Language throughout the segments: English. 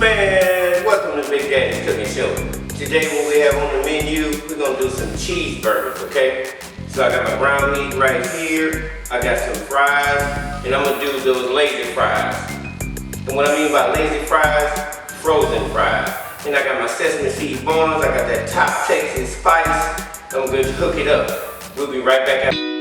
Man, welcome to Big Daddy's Cooking Show. Today what we have on the menu, we're gonna do some cheeseburgers, okay? So I got my ground meat right here, I got some fries, and I'm gonna do those lazy fries. And what I mean by lazy fries, frozen fries. And I got my sesame seed buns, I got that top Texas spice. I'm gonna hook it up. We'll be right back after.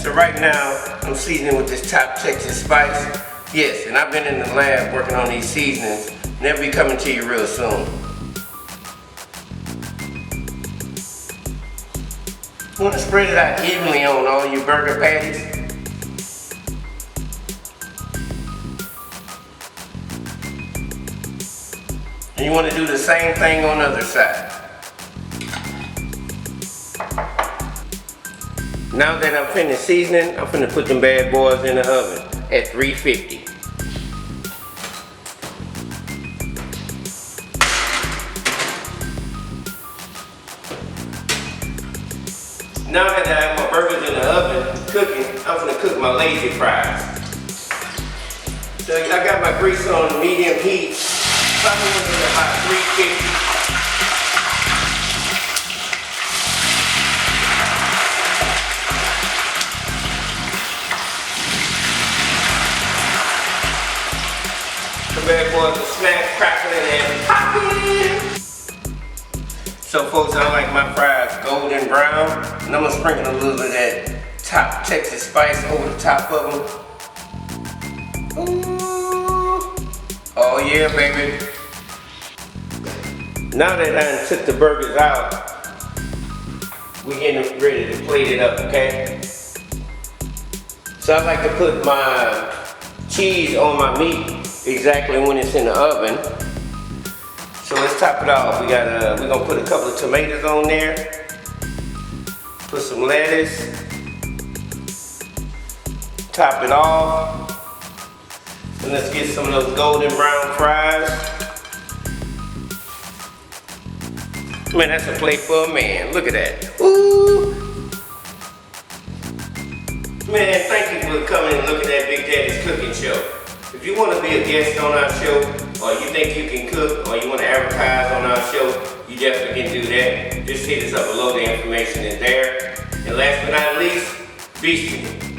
So right now, I'm seasoning with this top Texas spice. Yes, and I've been in the lab working on these seasonings, and they'll be coming to you real soon. You want to spread it out evenly on all your burger patties. And you want to do the same thing on the other side. Now that I'm finished seasoning, I'm finna put them bad boys in the oven at 350. Now that I have my burgers in the oven cooking, I'm finna cook my lazy fries. So I got my grease on medium heat, probably at about 350. The bad boys are smack, crackling, and popping. So folks, I like my fries golden brown, and I'm gonna sprinkle a little bit of that top Texas spice over the top of them. Ooh. Oh yeah, baby. Now that I took the burgers out, we're getting ready to plate it up, okay? So I like to put my cheese on my meat exactly when it's in the oven. So let's top it off. We're gonna put a couple of tomatoes on there. Put some lettuce. Top it off. And let's get some of those golden brown fries. Man, that's a plate for a man. Look at that. Ooh. Man, thank you for coming and looking at Big Daddy's Cooking Show. If you want to be a guest on our show, or you think you can cook, or you want to advertise on our show, you definitely can do that. Just hit us up below, the information is there. And last but not least, be sure.